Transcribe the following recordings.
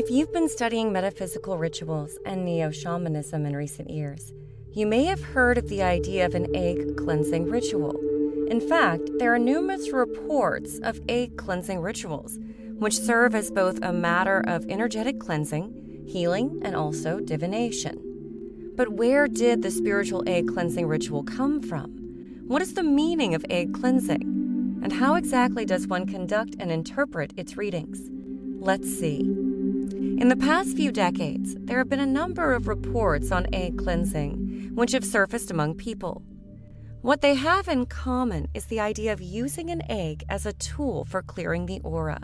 If you've been studying metaphysical rituals and neo-shamanism in recent years, you may have heard of the idea of an egg cleansing ritual. In fact, there are numerous reports of egg cleansing rituals, which serve as both a matter of energetic cleansing, healing, and also divination. But where did the spiritual egg cleansing ritual come from? What is the meaning of egg cleansing? And how exactly does one conduct and interpret its readings? Let's see. In the past few decades, there have been a number of reports on egg cleansing, which have surfaced among people. What they have in common is the idea of using an egg as a tool for clearing the aura.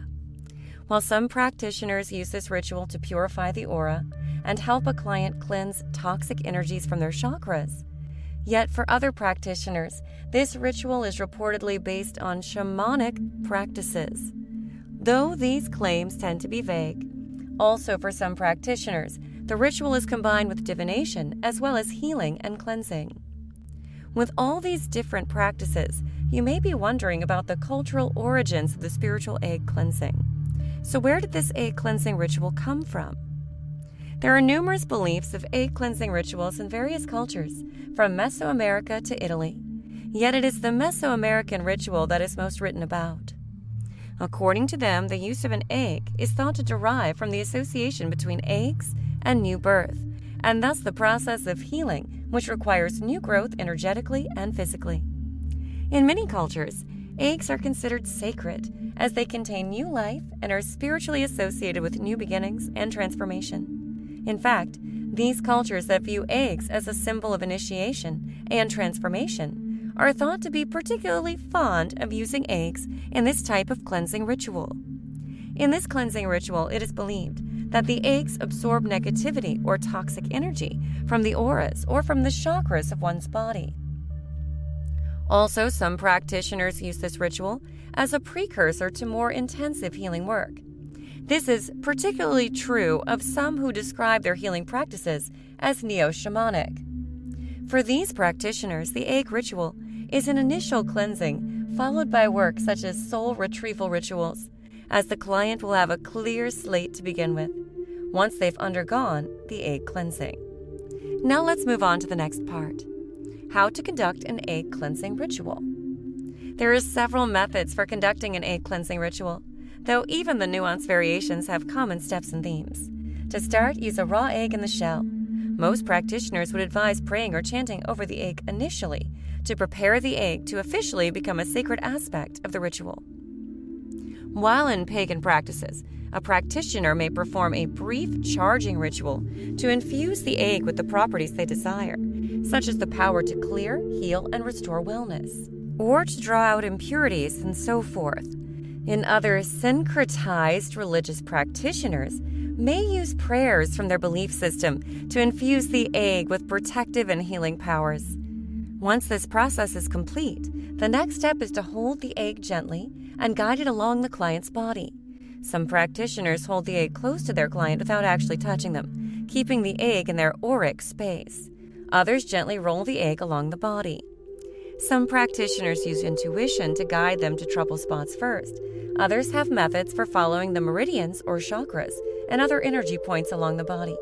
While some practitioners use this ritual to purify the aura and help a client cleanse toxic energies from their chakras, yet for other practitioners, this ritual is reportedly based on shamanic practices. Though these claims tend to be vague, also for some practitioners, the ritual is combined with divination as well as healing and cleansing. With all these different practices, you may be wondering about the cultural origins of the spiritual egg cleansing. So where did this egg cleansing ritual come from? There are numerous beliefs of egg cleansing rituals in various cultures, from Mesoamerica to Italy. Yet it is the Mesoamerican ritual that is most written about. According to them, the use of an egg is thought to derive from the association between eggs and new birth, and thus the process of healing, which requires new growth energetically and physically. In many cultures, eggs are considered sacred, as they contain new life and are spiritually associated with new beginnings and transformation. In fact, these cultures that view eggs as a symbol of initiation and transformation are thought to be particularly fond of using eggs in this type of cleansing ritual. In this cleansing ritual, it is believed that the eggs absorb negativity or toxic energy from the auras or from the chakras of one's body. Also, some practitioners use this ritual as a precursor to more intensive healing work. This is particularly true of some who describe their healing practices as neo-shamanic. For these practitioners, the egg ritual is an initial cleansing followed by work such as soul retrieval rituals, as the client will have a clear slate to begin with once they've undergone the egg cleansing. Now let's move on to the next part: how to conduct an egg cleansing ritual. There are several methods for conducting an egg cleansing ritual, though even the nuanced variations have common steps and themes. To start, use a raw egg in the shell. Most practitioners would advise praying or chanting over the egg initially to prepare the egg to officially become a sacred aspect of the ritual. While in pagan practices, a practitioner may perform a brief charging ritual to infuse the egg with the properties they desire, such as the power to clear, heal, and restore wellness, or to draw out impurities and so forth. In other syncretized religious practitioners may use prayers from their belief system to infuse the egg with protective and healing powers. Once this process is complete, the next step is to hold the egg gently and guide it along the client's body. Some practitioners hold the egg close to their client without actually touching them, keeping the egg in their auric space. Others gently roll the egg along the body. Some practitioners use intuition to guide them to trouble spots first. Others have methods for following the meridians or chakras and other energy points along the body.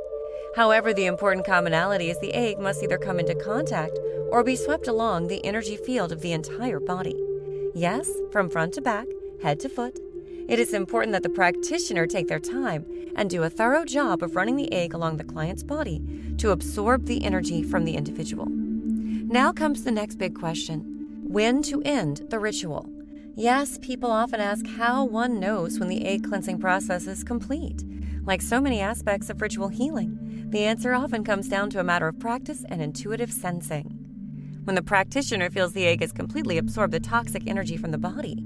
However, the important commonality is the egg must either come into contact or be swept along the energy field of the entire body. Yes, from front to back, head to foot. It is important that the practitioner take their time and do a thorough job of running the egg along the client's body to absorb the energy from the individual. Now comes the next big question: when to end the ritual? Yes, people often ask how one knows when the egg cleansing process is complete. Like so many aspects of ritual healing, the answer often comes down to a matter of practice and intuitive sensing. When the practitioner feels the egg has completely absorbed the toxic energy from the body,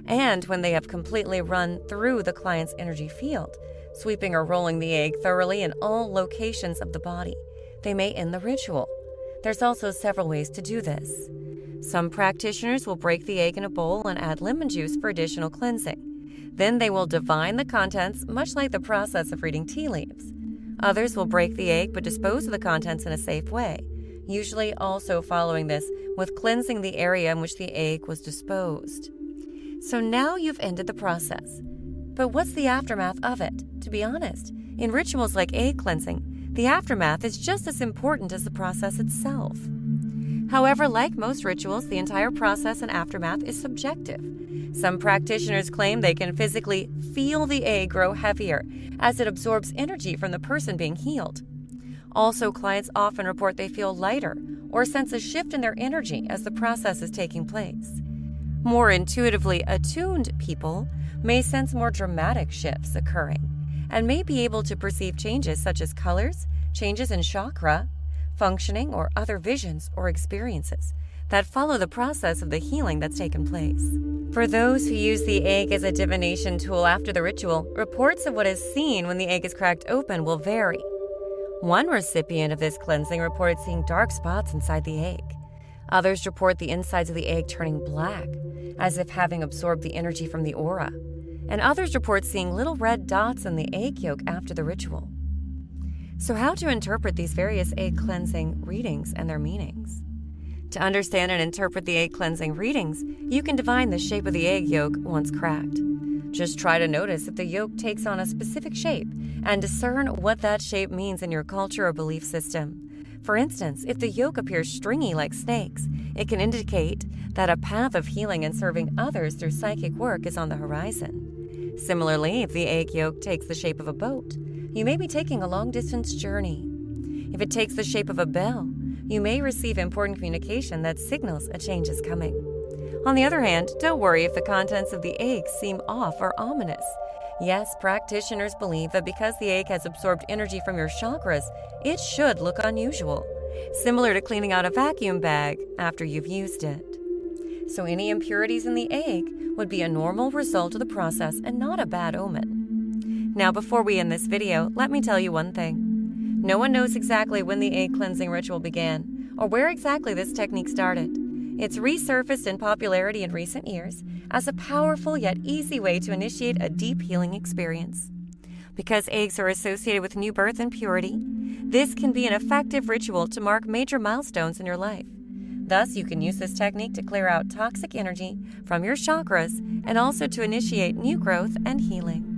and when they have completely run through the client's energy field, sweeping or rolling the egg thoroughly in all locations of the body, they may end the ritual. There's also several ways to do this. Some practitioners will break the egg in a bowl and add lemon juice for additional cleansing. Then they will divine the contents, much like the process of reading tea leaves. Others will break the egg but dispose of the contents in a safe way, usually also following this with cleansing the area in which the egg was disposed. So now you've ended the process. But what's the aftermath of it? To be honest, in rituals like egg cleansing, the aftermath is just as important as the process itself. However, like most rituals, the entire process and aftermath is subjective. Some practitioners claim they can physically feel the egg grow heavier as it absorbs energy from the person being healed. Also, clients often report they feel lighter or sense a shift in their energy as the process is taking place. More intuitively attuned people may sense more dramatic shifts occurring and may be able to perceive changes such as colors, changes in chakra, functioning, or other visions or experiences that follow the process of the healing that's taken place. For those who use the egg as a divination tool after the ritual, reports of what is seen when the egg is cracked open will vary. One recipient of this cleansing reported seeing dark spots inside the egg. Others report the insides of the egg turning black, as if having absorbed the energy from the aura. And others report seeing little red dots in the egg yolk after the ritual. So how to interpret these various egg cleansing readings and their meanings? To understand and interpret the egg cleansing readings, you can divine the shape of the egg yolk once cracked. Just try to notice if the yolk takes on a specific shape and discern what that shape means in your culture or belief system. For instance, if the yolk appears stringy like snakes, it can indicate that a path of healing and serving others through psychic work is on the horizon. Similarly, if the egg yolk takes the shape of a boat, you may be taking a long-distance journey. If it takes the shape of a bell, you may receive important communication that signals a change is coming. On the other hand, don't worry if the contents of the egg seem off or ominous. Yes, practitioners believe that because the egg has absorbed energy from your chakras, it should look unusual, similar to cleaning out a vacuum bag after you've used it. So any impurities in the egg would be a normal result of the process and not a bad omen. Now, before we end this video, let me tell you one thing. No one knows exactly when the egg cleansing ritual began or where exactly this technique started. It's resurfaced in popularity in recent years as a powerful yet easy way to initiate a deep healing experience. Because eggs are associated with new birth and purity, this can be an effective ritual to mark major milestones in your life. Thus, you can use this technique to clear out toxic energy from your chakras and also to initiate new growth and healing.